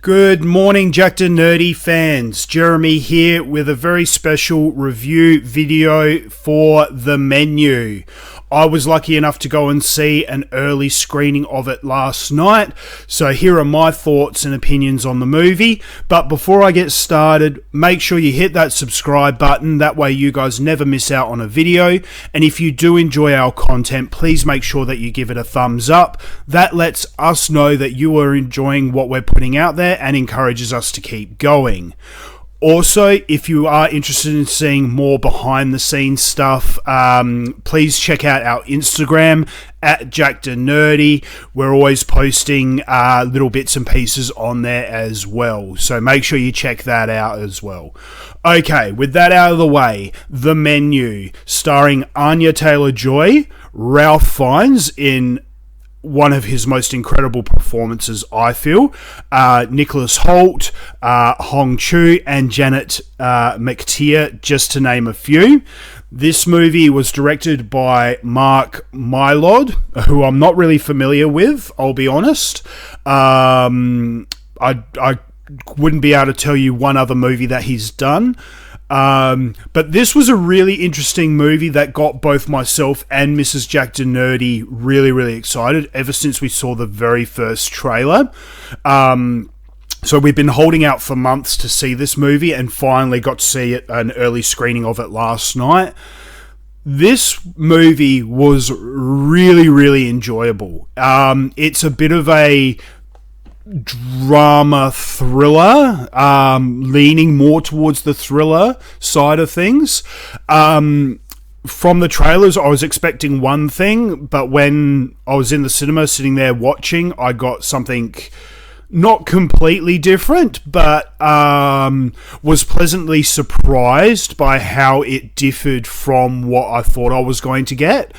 Good morning, Jackednnerdy fans. Jeremy here with a very special review video for The Menu. I was lucky enough to go and see an early screening of it last night, so here are my thoughts and opinions on the movie. But before I get started, make sure you hit that subscribe button, that way you guys never miss out on a video. And if you do enjoy our content, please make sure that you give it a thumbs up. That lets us know that you are enjoying what we're putting out there and encourages us to keep going. Also, if you are interested in seeing more behind the scenes stuff, please check out our Instagram at Jackednnerdy. We're always posting little bits and pieces on there as well, so make sure you check that out as well. Okay, with that out of the way, The Menu, starring Anya Taylor-Joy, Ralph Fiennes in one of his most incredible performances, I feel. Nicholas Hoult, Hong Chu, and Janet McTeer, just to name a few. This movie was directed by Mark Mylod, who I'm not really familiar with, I'll be honest. I wouldn't be able to tell you one other movie that he's done. But this was a really interesting movie that got both myself and Mrs. Jackednnerdy really excited ever since we saw the very first trailer. So we've been holding out for months to see this movie and finally got to see an early screening of it last night. This movie was really enjoyable. It's a bit of a drama thriller, leaning more towards the thriller side of things. From the trailers, I was expecting one thing, but when I was in the cinema sitting there watching, I got something not completely different, but was pleasantly surprised by how it differed from what I thought I was going to get.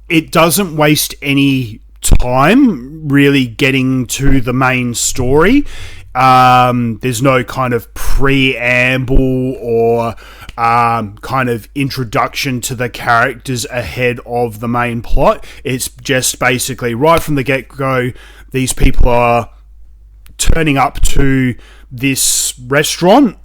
It doesn't waste any time really getting to the main story. There's no kind of preamble or kind of introduction to the characters ahead of the main plot. It's just basically right from the get-go, these people are turning up to this restaurant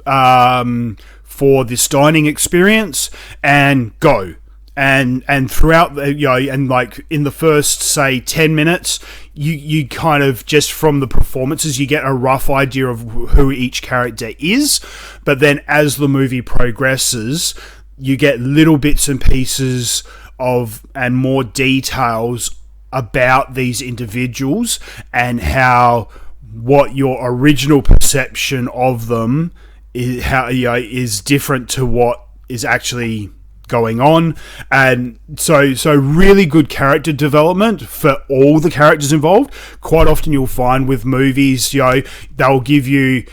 for this dining experience and go. And throughout the, and like in the first, say, 10 minutes, you kind of, just from the performances, you get a rough idea of who each character is. But then as the movie progresses, you get little bits and pieces of, and more details about these individuals and how, what your original perception of them is, how, is different to what is actually going on. And so really good character development for all the characters involved. Quite often you'll find with movies, they'll give you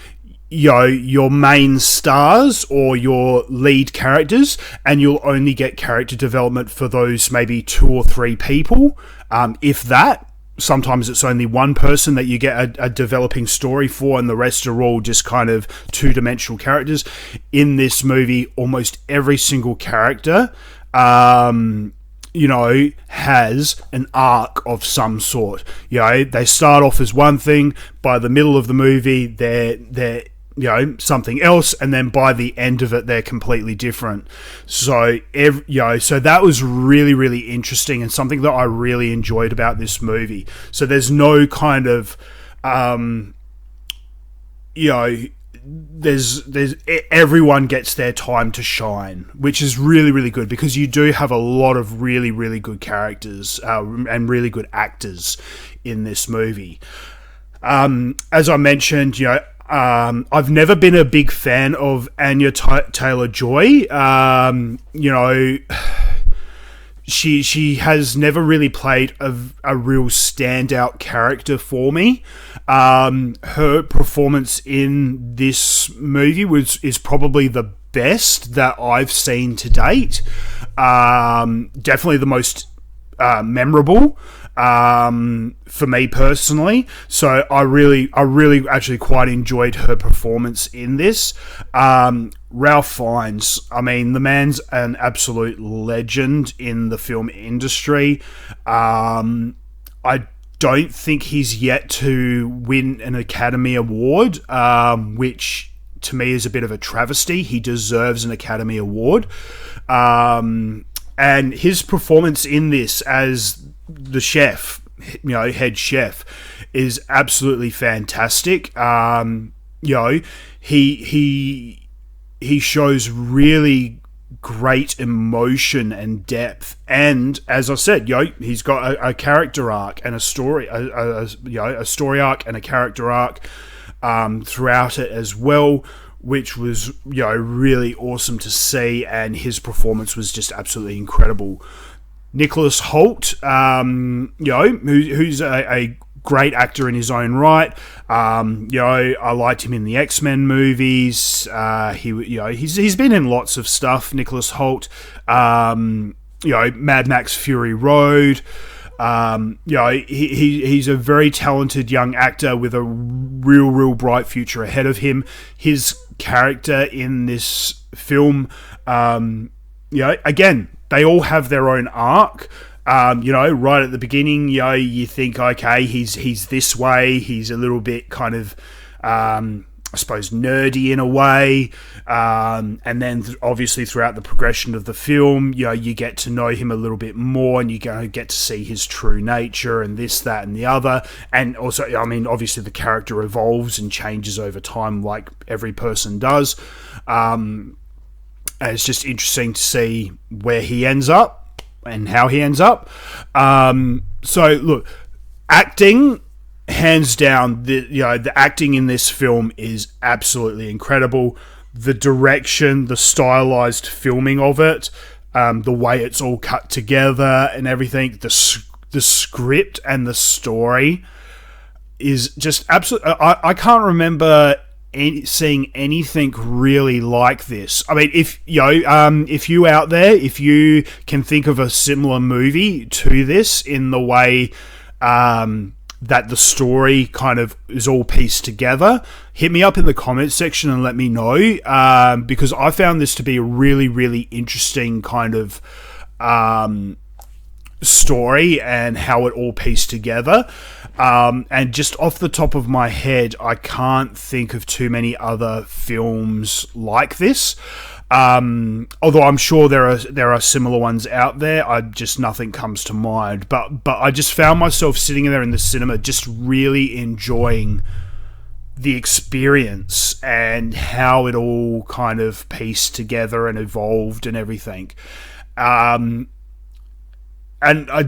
your main stars or your lead characters, and you'll only get character development for those maybe 2 or 3 people, if that. Sometimes it's only one person that you get a developing story for, and the rest are all just kind of two-dimensional characters. In this movie, almost every single character, has an arc of some sort. They start off as one thing. By the middle of the movie, they're something else, and then by the end of it, they're completely different. So, so that was really interesting, and something that I really enjoyed about this movie. So there's no kind of, there's everyone gets their time to shine, which is really good, because you do have a lot of really good characters and really good actors in this movie. As I mentioned, I've never been a big fan of Anya Taylor-Joy. She has never really played a real standout character for me. Her performance in this movie is probably the best that I've seen to date. Definitely the most memorable. For me personally, so I really actually quite enjoyed her performance in this. Ralph Fiennes, I mean, the man's an absolute legend in the film industry. don't think he's yet to win an Academy Award, which to me is a bit of a travesty. He deserves an Academy Award. And his performance in this as the chef, head chef, is absolutely fantastic. He shows really great emotion and depth, and as I said, he's got a character arc and a story, a story arc and a character arc throughout it as well, which was really awesome to see, and his performance was just absolutely incredible. Nicholas Hoult, who's a great actor in his own right. I liked him in the X-Men movies. He's been in lots of stuff. Nicholas Hoult, Mad Max Fury Road. He's a very talented young actor with a real bright future ahead of him. His character in this film, again, they all have their own arc. Right at the beginning, you think, okay, he's this way. He's a little bit kind of, I suppose, nerdy in a way. And then obviously throughout the progression of the film, you get to know him a little bit more, and you get to see his true nature and this, that, and the other. And also, obviously the character evolves and changes over time, like every person does. And it's just interesting to see where he ends up and how he ends up. So look, acting, hands down, the acting in this film is absolutely incredible. The direction, the stylized filming of it, the way it's all cut together and everything, the script and the story is just absolutely. I can't remember seeing anything really like this. I mean, if you out there, if you can think of a similar movie to this in the way that the story kind of is all pieced together, hit me up in the comments section and let me know, because I found this to be a really interesting kind of story and how it all pieced together. And just off the top of my head, I can't think of too many other films like this. Although I'm sure there are similar ones out there, nothing comes to mind. But I just found myself sitting there in the cinema, just really enjoying the experience and how it all kind of pieced together and evolved and everything. And I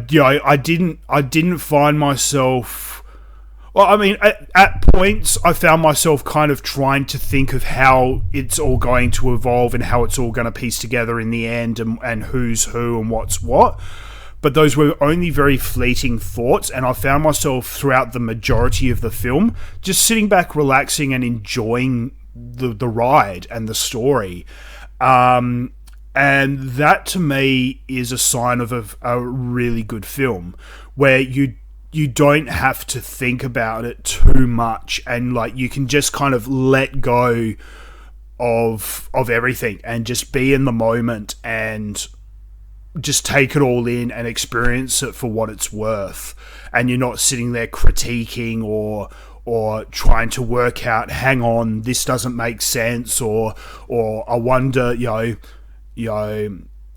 didn't find myself. Well, I mean, at points, I found myself kind of trying to think of how it's all going to evolve and how it's all going to piece together in the end, and who's who and what's what. But those were only very fleeting thoughts, and I found myself throughout the majority of the film just sitting back, relaxing, and enjoying the ride and the story. And that, to me, is a sign of a really good film, where you don't have to think about it too much, and you can just kind of let go of everything and just be in the moment and just take it all in and experience it for what it's worth. And you're not sitting there critiquing or trying to work out, hang on, this doesn't make sense, or I wonder,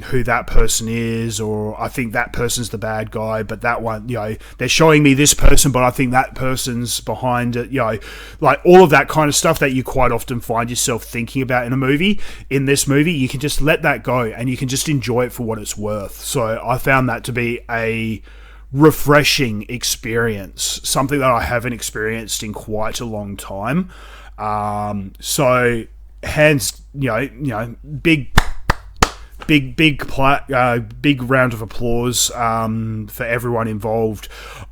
who that person is, or I think that person's the bad guy, but that one, they're showing me this person, but I think that person's behind it, all of that kind of stuff that you quite often find yourself thinking about in a movie. In this movie, you can just let that go and you can just enjoy it for what it's worth. So I found that to be a refreshing experience, something that I haven't experienced in quite a long time. So hands, big round of applause for everyone involved.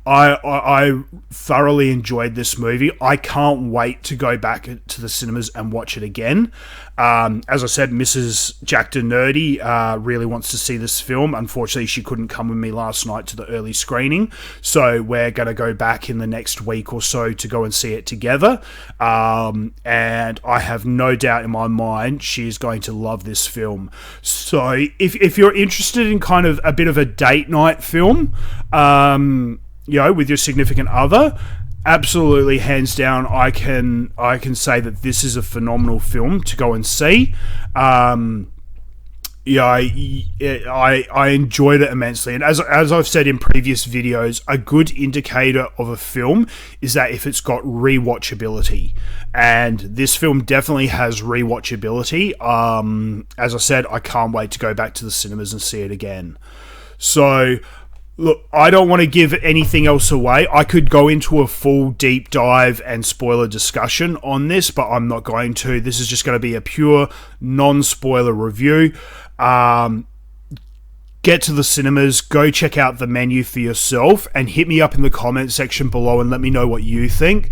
I thoroughly enjoyed this movie. I can't wait to go back to the cinemas and watch it again. As I said, Mrs. Jackednnerdy really wants to see this film. Unfortunately, she couldn't come with me last night to the early screening, so we're going to go back in the next week or so to go and see it together. And I have no doubt in my mind she's going to love this film. So if you're interested in kind of a bit of a date night film, with your significant other, absolutely, hands down, I can say that this is a phenomenal film to go and see. I enjoyed it immensely, and as I've said in previous videos, a good indicator of a film is that if it's got rewatchability, and this film definitely has rewatchability. As I said, I can't wait to go back to the cinemas and see it again. So, look, I don't want to give anything else away. I could go into a full deep dive and spoiler discussion on this, but I'm not going to. This is just going to be a pure non-spoiler review. Get to the cinemas, go check out The Menu for yourself, and hit me up in the comment section below and let me know what you think.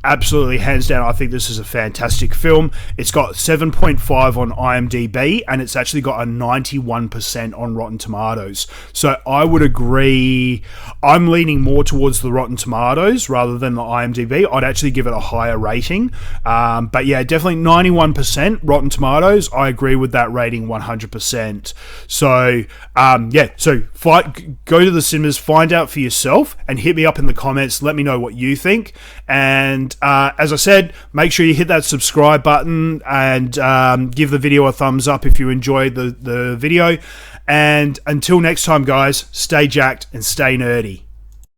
Absolutely, hands down, I think this is a fantastic film. It's got 7.5 on IMDb, and it's actually got a 91% on Rotten Tomatoes. So I would agree. I'm leaning more towards the Rotten Tomatoes rather than the IMDb. I'd actually give it a higher rating. But yeah, definitely 91% Rotten Tomatoes. I agree with that rating 100%. So go to the cinemas, find out for yourself, and hit me up in the comments. Let me know what you think. And as I said, make sure you hit that subscribe button and give the video a thumbs up if you enjoyed the video. And until next time, guys, stay jacked and stay nerdy.